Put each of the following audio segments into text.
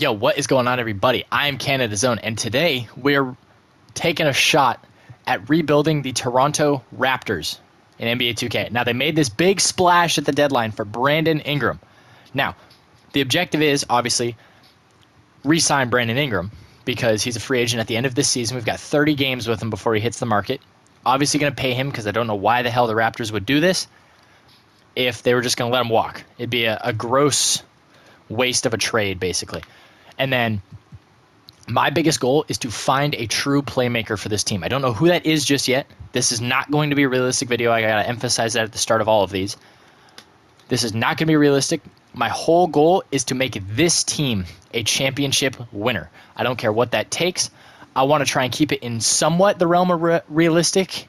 Yo, what is going on, everybody? I am Canada's Own, and today we're taking a shot at rebuilding the Toronto Raptors in NBA 2K. Now, they made this big splash at the deadline for Brandon Ingram. Now, the objective is, obviously, re-sign Brandon Ingram because he's a free agent at the end of this season. We've got 30 games with him before he hits the market. Obviously going to pay him because I don't know why the hell the Raptors would do this if they were just going to let him walk. It'd be a gross waste of a trade, basically. And then my biggest goal is to find a true playmaker for this team. I don't know who that is just yet. This is not going to be a realistic video. I got to emphasize that at the start of all of these. This is not going to be realistic. My whole goal is to make this team a championship winner. I don't care what that takes. I want to try and keep it in somewhat the realm of realisticness.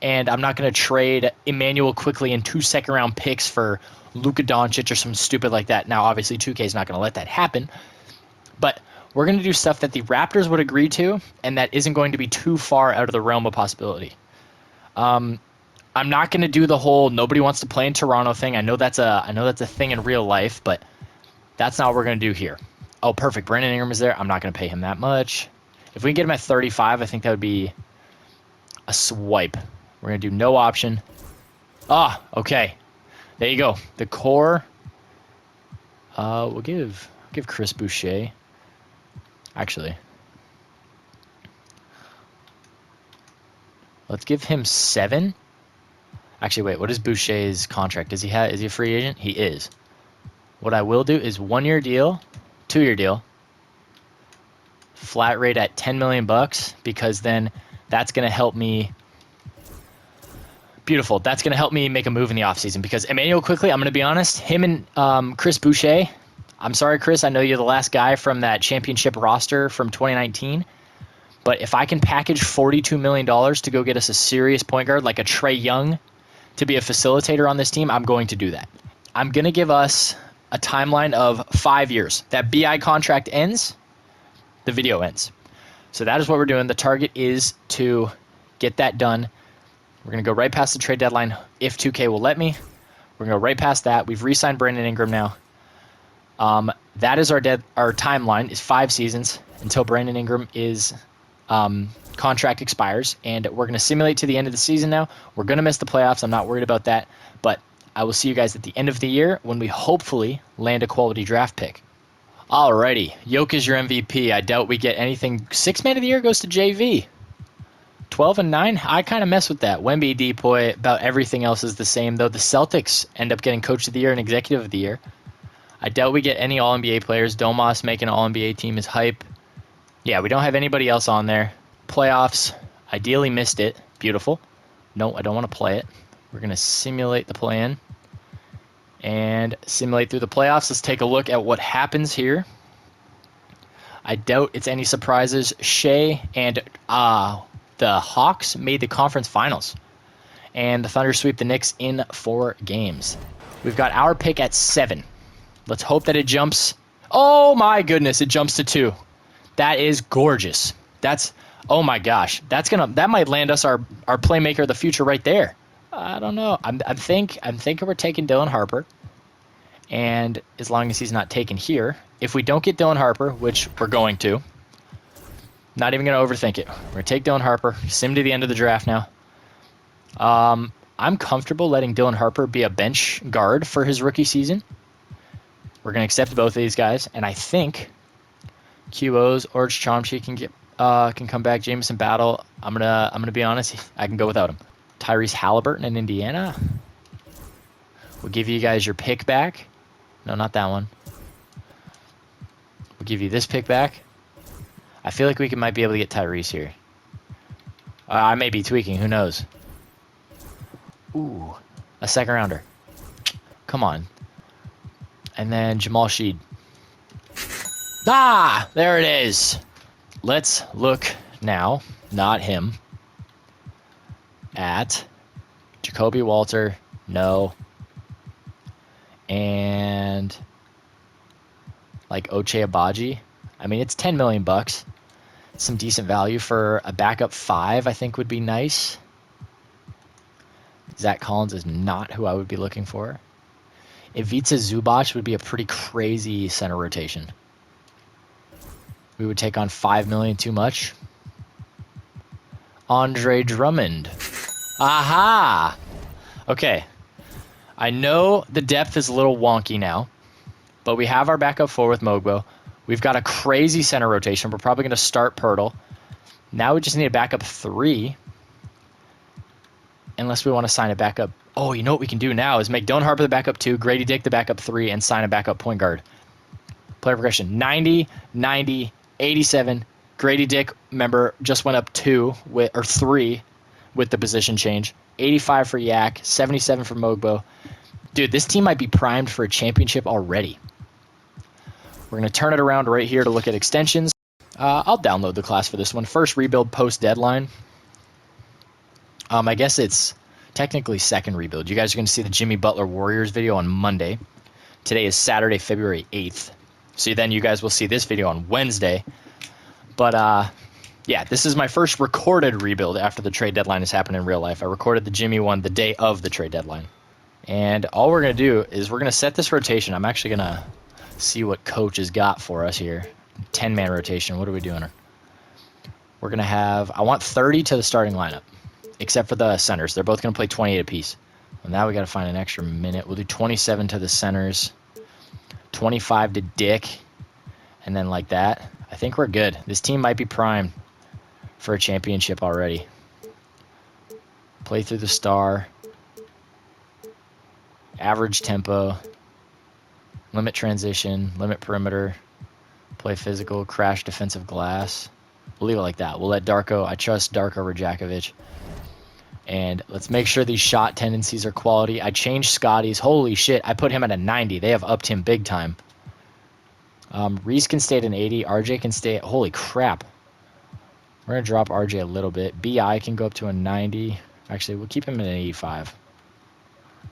And I'm not going to trade Emmanuel quickly and 2 second-round picks for Luka Doncic or some stupid like that. Now, obviously, 2K is not going to let that happen. But we're going to do stuff that the Raptors would agree to and that isn't going to be too far out of the realm of possibility. I'm not going to do the whole nobody wants to play in Toronto thing. I know that's a thing in real life, but that's not what we're going to do here. Oh, perfect. Brandon Ingram is there. I'm not going to pay him that much. If we can get him at 35, I think that would be a swipe. We're going to do no option. Ah, okay. There you go. The core. We'll give Chris Boucher. Actually, let's give him 7. Actually, wait. What is Boucher's contract? Is he a free agent? He is. What I will do is 1-year deal, 2-year deal, flat rate at $10 million because then that's going to help me. Beautiful. That's going to help me make a move in the offseason because Emmanuel quickly, I'm going to be honest, him and Chris Boucher, I'm sorry, Chris, I know you're the last guy from that championship roster from 2019, but if I can package $42 million to go get us a serious point guard like a Trae Young to be a facilitator on this team, I'm going to do that. I'm going to give us a timeline of 5 years. That BI contract ends, the video ends. So that is what we're doing. The target is to get that done. We're going to go right past the trade deadline if 2K will let me. We're going to go right past that. We've re-signed Brandon Ingram now. That is our timeline is 5 seasons until Brandon Ingram is contract expires, and we're going to simulate to the end of the season now. We're going to miss the playoffs. I'm not worried about that, but I will see you guys at the end of the year when we hopefully land a quality draft pick. Alrighty, Yoke is your MVP. I doubt we get anything. 6 man of the year goes to JV. 12 and 9, I kind of mess with that. Wemby, Depoy, about everything else is the same, though the Celtics end up getting Coach of the Year and Executive of the Year. I doubt we get any All-NBA players. Domas making an All-NBA team is hype. Yeah, we don't have anybody else on there. Playoffs, ideally missed it. Beautiful. No, I don't want to play it. We're going to simulate the play-in and simulate through the playoffs. Let's take a look at what happens here. I doubt it's any surprises. Shea and the Hawks made the conference finals, and the Thunder sweep the Knicks in 4 games. We've got our pick at 7. Let's hope that it jumps. Oh my goodness, it jumps to 2. That is gorgeous. Oh my gosh, that might land us our playmaker of the future right there. I don't know. I'm thinking we're taking Dylan Harper, and as long as he's not taken here, if we don't get Dylan Harper, which we're going to. Not even going to overthink it. We're going to take Dylan Harper, sim to the end of the draft now. I'm comfortable letting Dylan Harper be a bench guard for his rookie season. We're going to accept both of these guys, and I think QO's or Chomsky can come back. Jameson Battle, I'm gonna be honest, I can go without him. Tyrese Halliburton in Indiana. We'll give you guys your pick back. No, not that one. We'll give you this pick back. I feel like we might be able to get Tyrese here. I may be tweaking. Who knows? Ooh, a second rounder. Come on. And then Jamal Sheed. Ah, there it is. Let's look now, not him, at Jacoby Walter. No. And like Ochai Agbaji. I mean, it's $10 million. Some decent value for a backup 5, I think, would be nice. Zach Collins is not who I would be looking for. Ivica Zubac would be a pretty crazy center rotation. We would take on $5 million too much. Andre Drummond. Aha! Okay. I know the depth is a little wonky now, but we have our backup 4 with Mogbo. We've got a crazy center rotation. We're probably going to start Pirtle. Now we just need a backup 3. Unless we want to sign a backup. Oh, you know what we can do now is make Dylan Harper the backup 2, Grady Dick the backup 3, and sign a backup point guard. Player progression. 90, 90, 87. Grady Dick, remember, just went up 3 with the position change. 85 for Yak, 77 for Mogbo. Dude, this team might be primed for a championship already. We're going to turn it around right here to look at extensions. I'll download the class for this one. First rebuild post-deadline. I guess it's technically second rebuild. You guys are going to see the Jimmy Butler Warriors video on Monday. Today is Saturday, February 8th. So then you guys will see this video on Wednesday. But, yeah, this is my first recorded rebuild after the trade deadline has happened in real life. I recorded the Jimmy one the day of the trade deadline. And all we're going to do is we're going to set this rotation. I'm actually going to see what coach has got for us here. 10-man rotation. What are we doing? We're going to have, I want 30 to the starting lineup, except for the centers. They're both going to play 28 apiece. And now we got to find an extra minute. We'll do 27 to the centers, 25 to Dick, and then like that. I think we're good. This team might be primed for a championship already. Play through the star. Average tempo. Limit transition. Limit perimeter. Play physical. Crash defensive glass. We'll leave it like that. We'll let Darko. I trust Darko Rajakovic. And let's make sure these shot tendencies are quality. I changed Scotty's. Holy shit. I put him at a 90. They have upped him big time. Reese can stay at an 80. RJ can stay at... Holy crap. We're going to drop RJ a little bit. BI can go up to a 90. Actually, we'll keep him at an 85.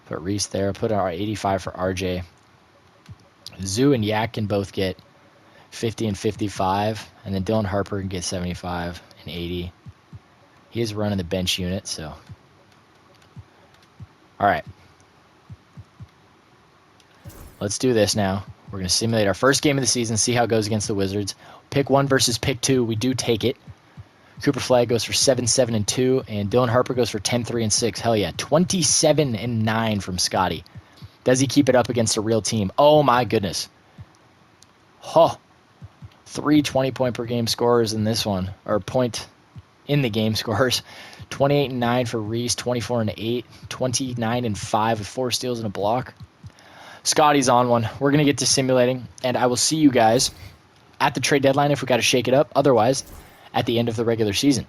Put Reese there. Put our 85 for RJ. Zoo and Yak can both get 50 and 55. And then Dylan Harper can get 75 and 80. He is running the bench unit, so... Alright. Let's do this now. We're going to simulate our first game of the season, see how it goes against the Wizards. Pick 1 versus pick 2. We do take it. Cooper Flag goes for 7-7 and 2, and Dylan Harper goes for 10-3 and 6. Hell yeah, 27 and 9 from Scotty. Does he keep it up against a real team? Oh my goodness. Huh. 3 20-point per game scorers in this one, or point in the game scorers. 28 and 9 for Reese, 24 and 8, 29 and 5 with 4 steals and a block. Scotty's on one. We're going to get to simulating, and I will see you guys at the trade deadline if we got to shake it up. Otherwise, at the end of the regular season.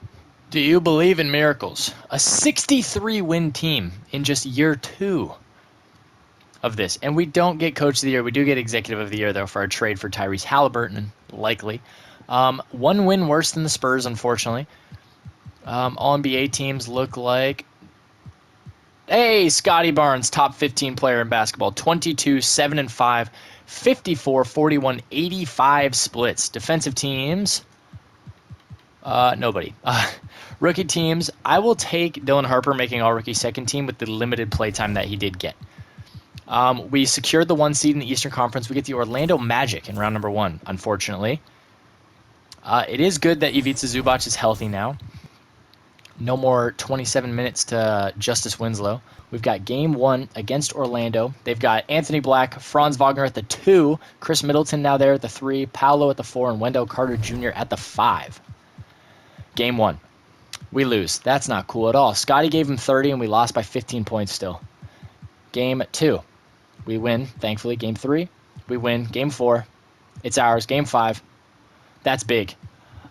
Do you believe in miracles? A 63-win team in just year 2 of this. And we don't get Coach of the Year. We do get Executive of the Year, though, for our trade for Tyrese Halliburton, likely. 1 win worse than the Spurs, unfortunately. All-NBA teams look like... Hey, Scotty Barnes, top 15 player in basketball. 22, 7 and 5, 54, 41, 85 splits. Defensive teams, nobody. Rookie teams, I will take Dylan Harper making all-rookie second team with the limited playtime that he did get. We secured the 1 seed in the Eastern Conference. We get the Orlando Magic in round number 1, unfortunately. It is good that Ivica Zubac is healthy now. No more 27 minutes to Justice Winslow. We've got game 1 against Orlando. They've got Anthony Black, Franz Wagner at the 2, Chris Middleton now there at the 3, Paolo at the 4, and Wendell Carter Jr. at the 5. Game 1. We lose. That's not cool at all. Scotty gave him 30, and we lost by 15 points still. Game 2. We win, thankfully. Game 3. We win. Game 4. It's ours. Game 5. That's big.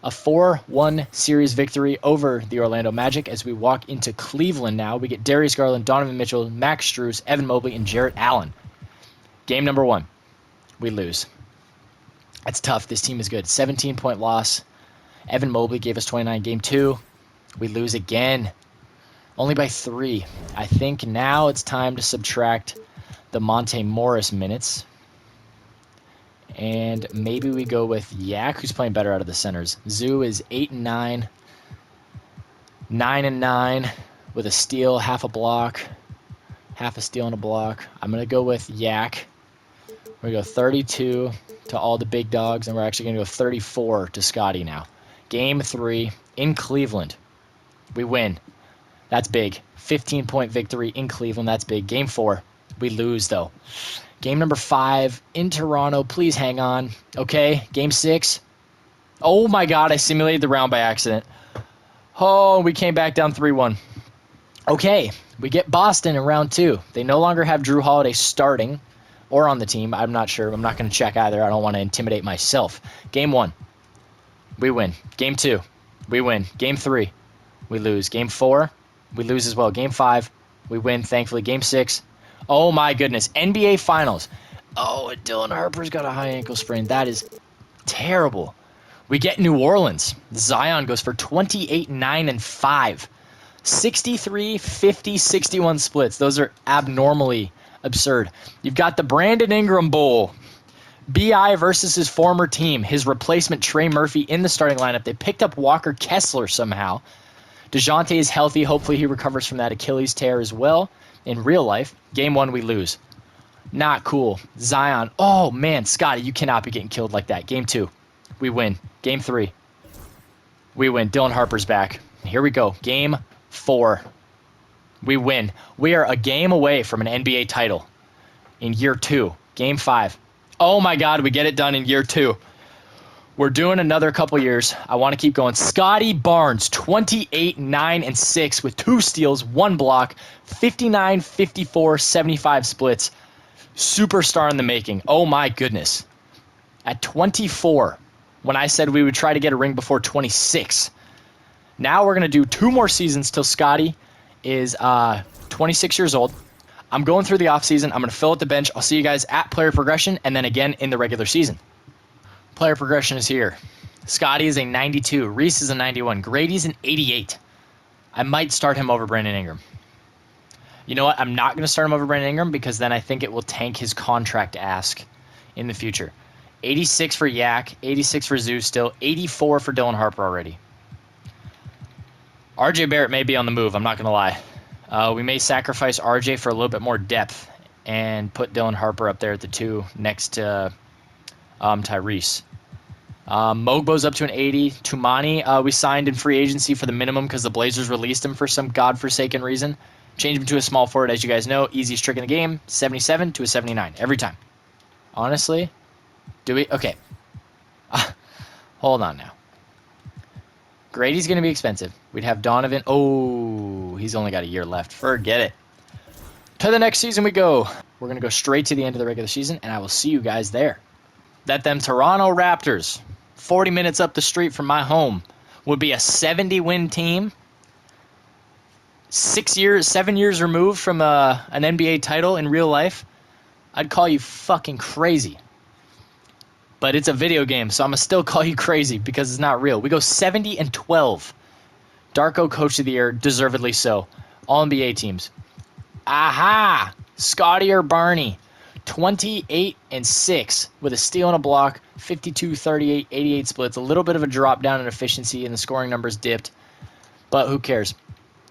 A 4-1 series victory over the Orlando Magic as we walk into Cleveland now. We get Darius Garland, Donovan Mitchell, Max Strus, Evan Mobley, and Jarrett Allen. Game number 1. We lose. That's tough. This team is good. 17-point loss. Evan Mobley gave us 29. Game 2. We lose again. Only by 3. I think now it's time to subtract the Monte Morris minutes. And maybe we go with Yak, who's playing better out of the centers. Zoo is 8 and 9, 9 and 9 with a steal, half a block, half a steal and a block. I'm going to go with Yak. We're going to go 32 to all the big dogs, and we're actually going to go 34 to Scotty now. Game 3 in Cleveland. We win. That's big. 15-point victory in Cleveland. That's big. Game 4. We lose, though. Game number 5 in Toronto. Please hang on. Okay, game 6. Oh, my God. I simulated the round by accident. Oh, we came back down 3-1. Okay, we get Boston in round 2. They no longer have Drew Holiday starting or on the team. I'm not sure. I'm not going to check either. I don't want to intimidate myself. Game 1. We win. Game 2. We win. Game 3. We lose. Game 4. We lose as well. Game 5. We win, thankfully. Game 6. Oh, my goodness. NBA Finals. Oh, Dylan Harper's got a high ankle sprain. That is terrible. We get New Orleans. Zion goes for 28, 9, and 5. 63, 50, 61 splits. Those are abnormally absurd. You've got the Brandon Ingram Bowl. B.I. versus his former team. His replacement, Trey Murphy, in the starting lineup. They picked up Walker Kessler somehow. DeJounte is healthy. Hopefully he recovers from that Achilles tear as well. In real life, game 1, we lose. Not cool. Zion. Oh, man, Scotty, you cannot be getting killed like that. Game 2, we win. Game 3, we win. Dylan Harper's back. Here we go. Game 4, we win. We are a game away from an NBA title in year 2. Game 5. Oh, my God, we get it done in year 2. We're doing another couple years. I want to keep going. Scotty Barnes, 28, 9, and 6 with 2 steals, 1 block, 59, 54, 75 splits. Superstar in the making. Oh, my goodness. At 24, when I said we would try to get a ring before 26. Now we're going to do 2 more seasons till Scotty is 26 years old. I'm going through the offseason. I'm going to fill out the bench. I'll see you guys at player progression and then again in the regular season. Player progression is here. Scotty is a 92. Reese is a 91. Grady's an 88. I might start him over Brandon Ingram. You know what? I'm not going to start him over Brandon Ingram because then I think it will tank his contract ask in the future. 86 for Yak. 86 for Zoo still. 84 for Dylan Harper already. RJ Barrett may be on the move. I'm not going to lie. We may sacrifice RJ for a little bit more depth and put Dylan Harper up there at the 2 next to Tyrese. Mogbo's up to an 80. Tumani, we signed in free agency for the minimum because the Blazers released him for some godforsaken reason. Changed him to a small forward, as you guys know. Easiest trick in the game. 77 to a 79 every time. Honestly, do we? Okay. Hold on now. Grady's going to be expensive. We'd have Donovan. Oh, he's only got a year left. Forget it. To the next season we go. We're going to go straight to the end of the regular season, and I will see you guys there. That them Toronto Raptors, 40 minutes up the street from my home, would be a 70-win team. 7 years removed from an NBA title in real life. I'd call you fucking crazy. But it's a video game, so I'm going to still call you crazy because it's not real. We go 70-12. Darko Coach of the Year, deservedly so. All NBA teams. Aha! Scotty or Barney. 28-6 with a steal and a block. 52, 38, 88 splits. A little bit of a drop down in efficiency and the scoring numbers dipped. But who cares?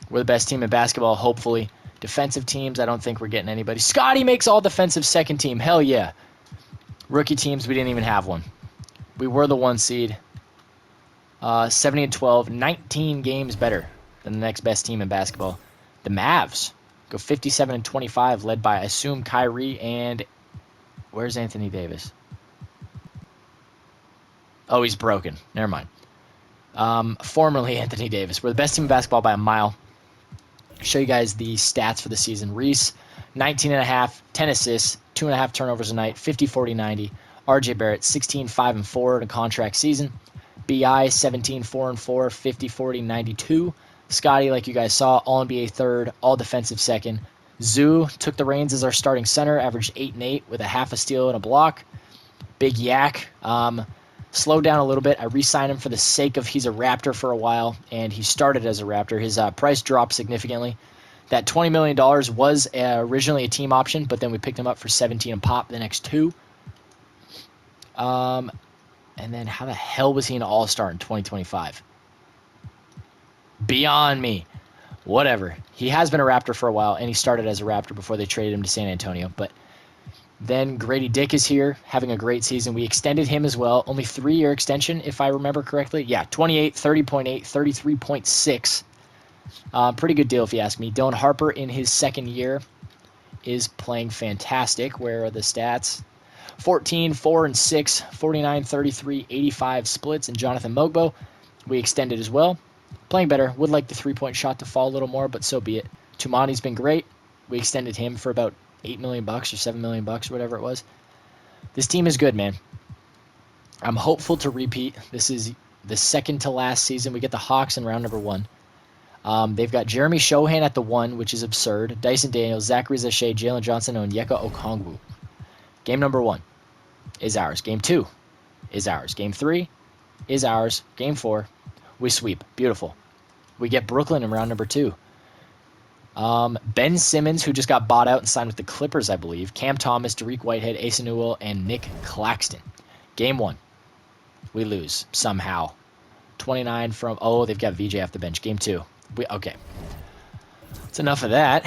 We're the best team in basketball, hopefully. Defensive teams, I don't think we're getting anybody. Scotty makes all defensive second team. Hell yeah. Rookie teams, we didn't even have one. We were the 1 seed. 70-12, 19 games better than the next best team in basketball. The Mavs go 57-25, led by, I assume, Kyrie and... Where's Anthony Davis? Oh, he's broken. Never mind. Formerly Anthony Davis. We're the best team in basketball by a mile. Show you guys the stats for the season. Reese, 19.5, 10 assists, 2.5 turnovers a night, 50, 40, 90. RJ Barrett, 16, 5, and 4 in a contract season. BI, 17, 4, and 4, 50, 40, 92. Scotty, like you guys saw, All-NBA third, all-defensive second. Zoo took the reins as our starting center, averaged 8 and 8 with a half a steal and a block. Big Yak. Slowed down a little bit. I re-signed him for the sake of he's a Raptor for a while, and he started as a Raptor. His price dropped significantly. That $20 million was originally a team option, but then we picked him up for 17 and pop the next 2. And then how the hell was he an all-star in 2025? Beyond me. Whatever. He has been a Raptor for a while, and he started as a Raptor before they traded him to San Antonio. But then Grady Dick is here, having a great season. We extended him as well. Only 3-year extension, if I remember correctly. Yeah, 28, 30.8, 33.6. Pretty good deal, if you ask me. Dylan Harper in his second year is playing fantastic. Where are the stats? 14, 4, and 6, 49, 33, 85 splits. And Jonathan Mogbo, we extended as well. Playing better. Would like the three-point shot to fall a little more, but so be it. Tumani's been great. We extended him for about $8 million or $7 million or whatever it was. This team is good, man. I'm hopeful to repeat. This is the second to last season. We get the Hawks in round number 1. They've got Jeremy Shohan at the 1, which is absurd. Dyson Daniels, Zachary Zachet, Jalen Johnson, and Onyeka Okongwu. Game number 1 is ours. Game 2 is ours. Game 3 is ours. Game 4, we sweep. Beautiful. We get Brooklyn in round number 2. Ben Simmons, who just got bought out and signed with the Clippers, I believe. Cam Thomas, Dariq Whitehead, Asa Newell, and Nick Claxton. Game 1, we lose somehow. 29 from... Oh, they've got VJ off the bench. Game 2. Okay. That's enough of that.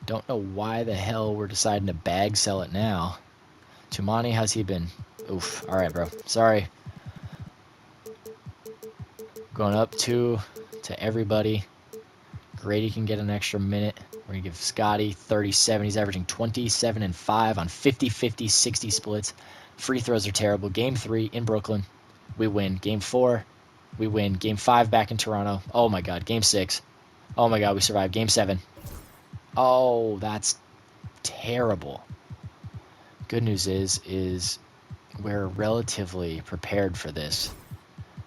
Don't know why the hell we're deciding to bag sell it now. Tumani, how's he been? Oof. All right, bro. Sorry. Going up 2 to everybody. Grady can get an extra minute. We're going to give Scotty 37. He's averaging 27 and 5 on 50, 50, 60 splits. Free throws are terrible. Game 3 in Brooklyn, we win. Game 4, we win. Game 5 back in Toronto. Oh, my God. Game 6. Oh, my God. We survived. Game 7. Oh, that's terrible. Good news is we're relatively prepared for this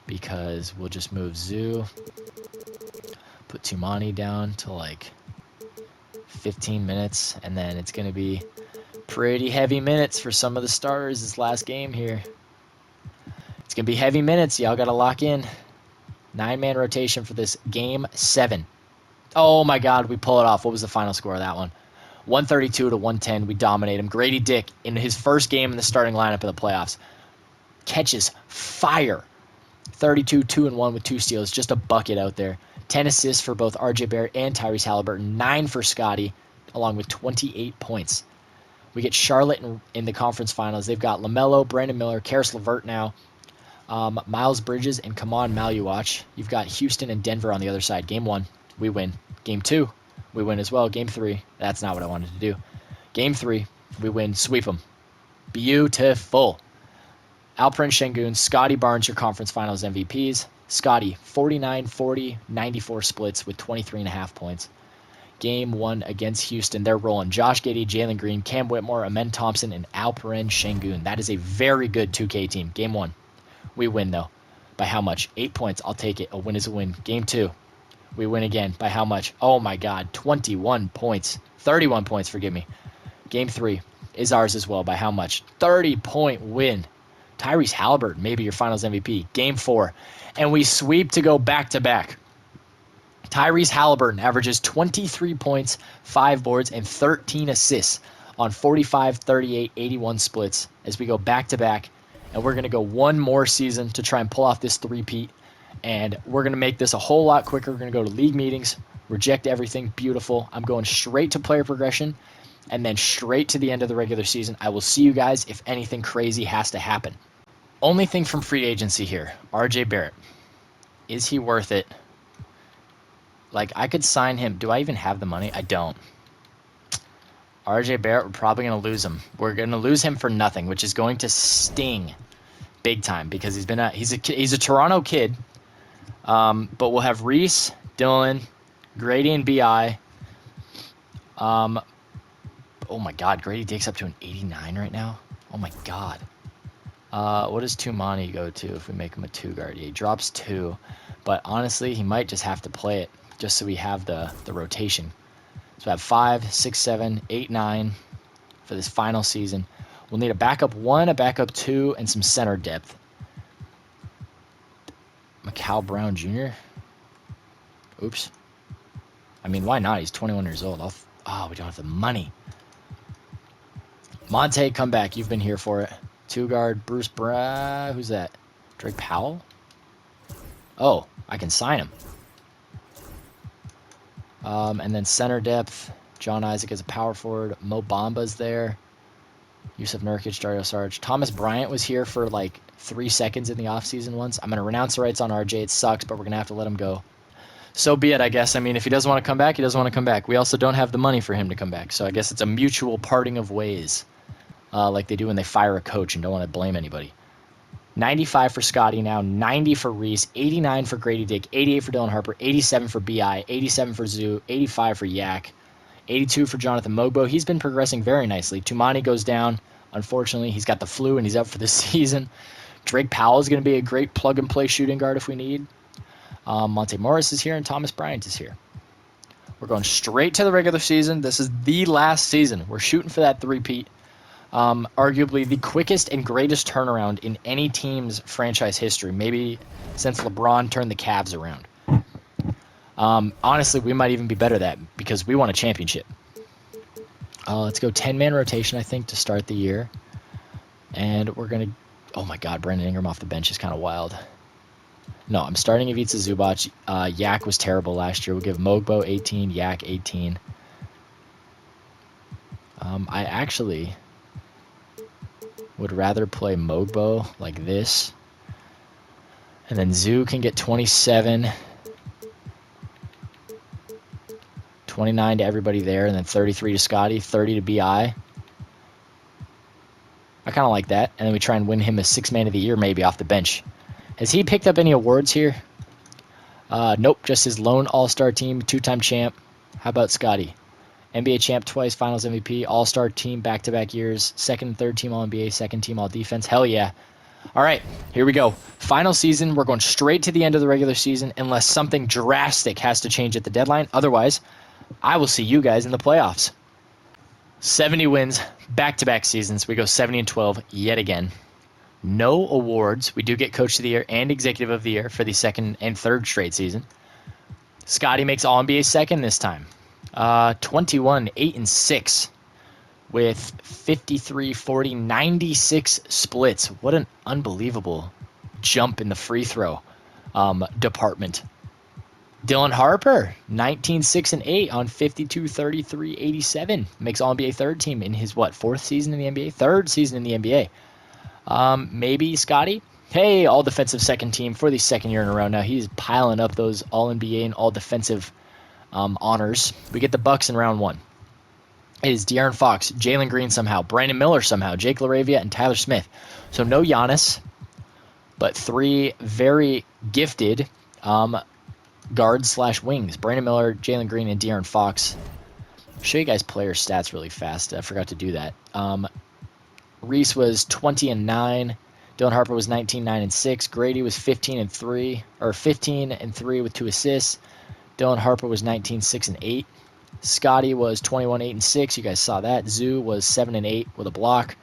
because we'll just move Zoo, put Tumani down to like 15 minutes, and then it's going to be pretty heavy minutes for some of the starters this last game here. It's going to be heavy minutes. Y'all got to lock in. 9-man rotation for this Game 7. Oh, my God. We pull it off. What was the final score of that one? 132 to 110. We dominate him. Grady Dick, in his first game in the starting lineup of the playoffs, catches fire. 32, 2-1 with 2 steals. Just a bucket out there. 10 assists for both RJ Barrett and Tyrese Halliburton. 9 for Scotty, along with 28 points. We get Charlotte in the conference finals. They've got LaMelo, Brandon Miller, Karis LeVert now, Miles Bridges, and Kaman Maluach. You've got Houston and Denver on the other side. Game 1, we win. Game 2, we win as well. Game 3, that's not what I wanted to do. Game 3, we win. Sweep them. Beautiful. Alperen Şengün, Scotty Barnes, your conference finals MVPs. Scotty, 49, 40, 94 splits with 23.5 points. Game 1 against Houston, they're rolling. Josh Giddey, Jalen Green, Cam Whitmore, Amen Thompson, and Alperen Şengün. That is a very good 2K team. Game 1, we win, though. By how much? 8 points. I'll take it. A win is a win. Game 2, we win again. By how much? Oh, my God. 21 points. 31 points, forgive me. Game 3 is ours as well. By how much? 30-point win. Tyrese Halliburton, maybe your finals MVP. Game 4. And we sweep to go back-to-back. Tyrese Halliburton averages 23 points, 5 boards, and 13 assists on 45, 38, 81 splits as we go back-to-back. And we're going to go one more season to try and pull off this three-peat. And we're going to make this a whole lot quicker. We're going to go to league meetings, reject everything. Beautiful. I'm going straight to player progression and then straight to the end of the regular season. I will see you guys if anything crazy has to happen. Only thing from free agency here, RJ Barrett. Is he worth it? Like, I could sign him. Do I even have the money? I don't. RJ Barrett, we're probably going to lose him. We're going to lose him for nothing, which is going to sting big time because he's a Toronto kid. But we'll have Reese, Dylan, Grady, and BI. Oh my God, Grady Dick's up to an 89 right now. Oh my God. What does Tumani go to if we make him a 2 guard? He drops 2, but honestly, he might just have to play it just so we have the rotation. So we have 5, 6, 7, 8, 9 for this final season. We'll need a backup 1, a backup 2, and some center depth. Macau Brown Jr. Oops. I mean, why not? He's 21 years old. We don't have the money. Monte, come back. You've been here for it. 2 guard, Bruce Who's that? Drake Powell? Oh, I can sign him. And then center depth, John Isaac is a power forward. Mo Bamba's there. Yusuf Nurkic, Dario Saric. Thomas Bryant was here for like 3 seconds in the offseason once. I'm going to renounce the rights on RJ. It sucks, but we're going to have to let him go. So be it, I guess. I mean, if he doesn't want to come back, he doesn't want to come back. We also don't have the money for him to come back. So I guess it's a mutual parting of ways, like they do when they fire a coach and don't want to blame anybody. 95 for Scotty now, 90 for Reese, 89 for Grady Dick, 88 for Dylan Harper, 87 for BI, 87 for Zoo, 85 for Yak, 82 for Jonathan Mogbo. He's been progressing very nicely. Tumani goes down. Unfortunately, he's got the flu and he's out for the season. Drake Powell is going to be a great plug-and-play shooting guard if we need. Monte Morris is here and Thomas Bryant is here. We're going straight to the regular season. This is the last season. We're shooting for that three-peat. Arguably the quickest and greatest turnaround in any team's franchise history, maybe since LeBron turned the Cavs around. Honestly, we might even be better at that because we won a championship. Let's go 10-man rotation, I think, to start the year. And we're going to... Oh, my God, Brandon Ingram off the bench is kind of wild. No, I'm starting Ivica Zubac. Yak was terrible last year. We'll give Mogbo 18, Yak 18. I actually would rather play Mogbo like this. And then Zoo can get 27. 29 to everybody there, and then 33 to Scotty, 30 to BI. I kind of like that. And then we try and win him a 6-man of the year maybe off the bench. Has he picked up any awards here? Nope, just his lone all-star team, 2-time champ. How about Scotty? NBA champ twice, finals MVP, all-star team back-to-back years, second and third team All-NBA, second team All-Defense. Hell yeah. All right, here we go. Final season. We're going straight to the end of the regular season unless something drastic has to change at the deadline. Otherwise, I will see you guys in the playoffs. 70 wins, back-to-back seasons. We go 70-12 yet again. No awards. We do get Coach of the Year and Executive of the Year for the second and third straight season. Scotty makes All-NBA second this time. 21, 8, and 6 with 53, 40, 96 splits. What an unbelievable jump in the free throw department. Dylan Harper, 19, 6, and 8 on 52, 33, 87. Makes All-NBA third team in his, fourth season in the NBA? Third season in the NBA. Maybe Scotty. Hey, all-defensive second team for the second year in a row now. He's piling up those All-NBA and all-defensive honors. We get the Bucks in round one. It is De'Aaron Fox, Jalen Green somehow, Brandon Miller somehow, Jake LaRavia, and Tyler Smith. So no Giannis, but 3 very gifted guards/wings. Brandon Miller, Jalen Green, and De'Aaron Fox. I'll show you guys player stats really fast. I forgot to do that. Reese was 20 and 9. Dylan Harper was 19, 9, and 6. Grady was 15 and 3 with 2 assists. Dylan Harper was 19, 6, and 8. Scotty was 21, 8, and 6. You guys saw that. Zoo was 7 and 8 with a block.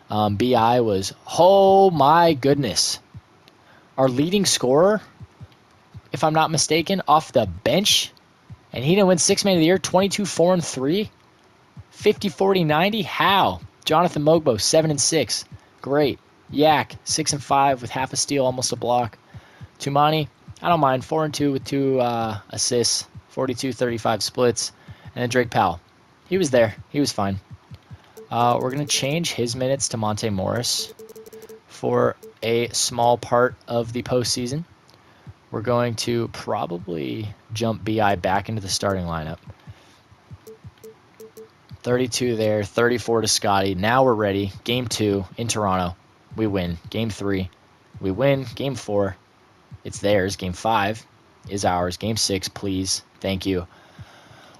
BI was, oh my goodness, our leading scorer, if I'm not mistaken, off the bench. And he didn't win 6-man of the year, 22, 4, and 3. 50, 40, 90. How? Jonathan Mogbo, 7 and 6. Great. Yak, 6 and 5 with half a steal, almost a block. Tumani, I don't mind, 4 and 2 with 2 assists, 42, 35 splits. And then Drake Powell. He was there. He was fine. We're going to change his minutes to Monte Morris for a small part of the postseason. We're going to probably jump BI back into the starting lineup. 32 there, 34 to Scotty. Now we're ready. Game 2 in Toronto. We win. Game 3. We win. Game 4. It's theirs. Game 5 is ours. Game 6, please. Thank you.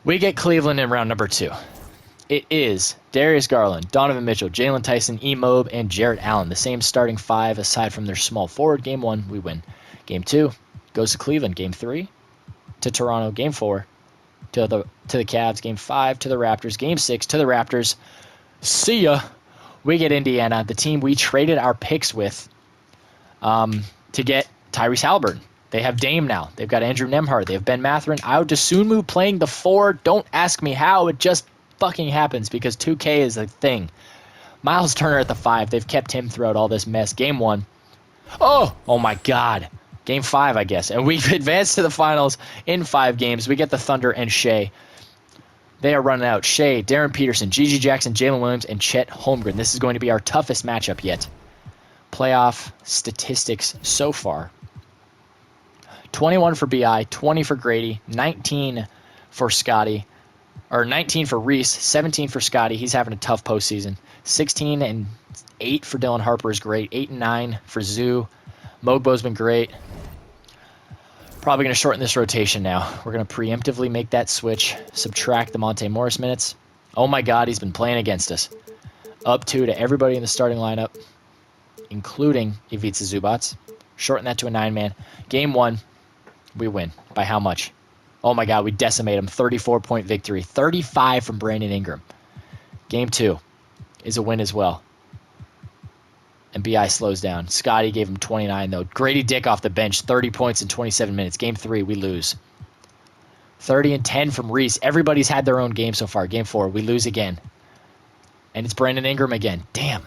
We get Cleveland in round number 2. It is Darius Garland, Donovan Mitchell, Jalen Tyson, E. Mobe, and Jarrett Allen. The same starting 5 aside from their small forward. Game 1, we win. Game 2 goes to Cleveland. Game 3 to Toronto. Game 4 to the Cavs. Game 5 to the Raptors. Game 6 to the Raptors. See ya. We get Indiana, the team we traded our picks with to get Tyrese Halliburton. They have Dame now. They've got Andrew Nembhard. They have Ben Mathurin. Ayo Dosunmu playing the 4. Don't ask me how. It just fucking happens because 2K is a thing. Miles Turner at the 5. They've kept him throughout all this mess. Game 1. Oh my God. Game 5, I guess. And we've advanced to the finals in 5 games. We get the Thunder and Shea. They are running out. Shea, Darren Peterson, Gigi Jackson, Jalen Williams, and Chet Holmgren. This is going to be our toughest matchup yet. Playoff statistics so far. 21 for BI, 20 for Grady, 19 for Scotty, or 19 for Reese, 17 for Scotty. He's having a tough postseason. 16 and 8 for Dylan Harper is great. 8 and 9 for Zoo. Mogbo's been great. Probably going to shorten this rotation now. We're going to preemptively make that switch, subtract the Monte Morris minutes. Oh my God, he's been playing against us. Up 2 to everybody in the starting lineup, including Ivica Zubats. Shorten that to a 9-man. Game 1, we win. By how much? Oh my God, we decimate him. 34-point victory. 35 from Brandon Ingram. Game 2 is a win as well. And BI slows down. Scotty gave him 29, though. Grady Dick off the bench, 30 points in 27 minutes. Game 3, we lose. 30 and 10 from Reese. Everybody's had their own game so far. Game 4, we lose again. And it's Brandon Ingram again. Damn.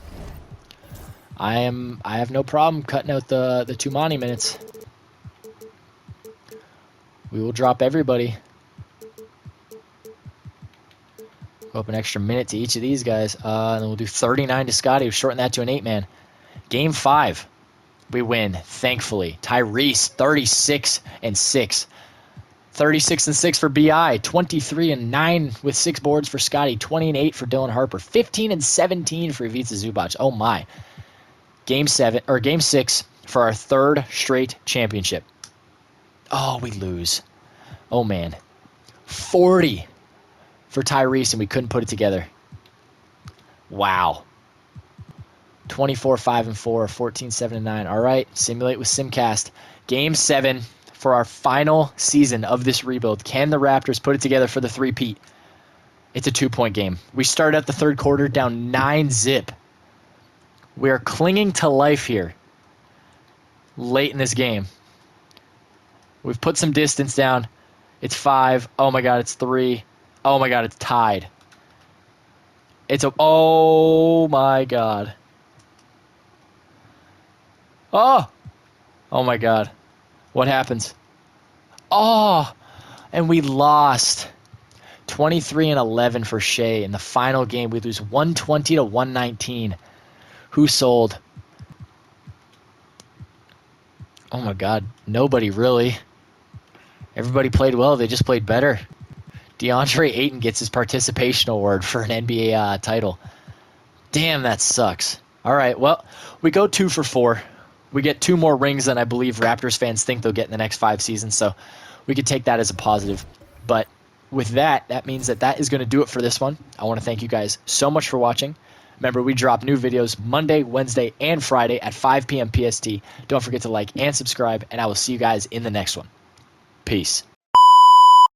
I have no problem cutting out the Tumani minutes. We will drop everybody. Go up an extra minute to each of these guys. And then we'll do 39 to Scotty. We'll shorten that to an 8-man. Game 5, we win, thankfully. Tyrese, 36 and 6. 36 and 6 for BI. 23 and 9 with 6 boards for Scotty. 20 and 8 for Dylan Harper. 15 and 17 for Ivica Zubac. Oh my. Game 6 for our 3rd straight championship. Oh, we lose. Oh man. 40 for Tyrese, and we couldn't put it together. Wow. 24, 5 and 4, 14, 7 and 9. All right, simulate with Simcast. Game 7 for our final season of this rebuild. Can the Raptors put it together for the three-peat? It's a 2-point game. We start at the 3rd quarter down 9-zip. We are clinging to life here late in this game. We've put some distance down. It's 5. Oh my God, it's 3. Oh my God, it's tied. Oh my God. Oh my God. What happens? Oh, and we lost. 23 and 11 for Shea. In the final game, we lose 120 to 119. Who sold? Oh my God. Nobody really. Everybody played well. They just played better. DeAndre Ayton gets his participation award for an NBA title. Damn, that sucks. All right, well, we go 2 for 4. We get 2 more rings than I believe Raptors fans think they'll get in the next 5 seasons, so we could take that as a positive. But with that means that is going to do it for this one. I want to thank you guys so much for watching. Remember, we drop new videos Monday, Wednesday, and Friday at 5 p.m. PST. Don't forget to like and subscribe, and I will see you guys in the next one. Peace.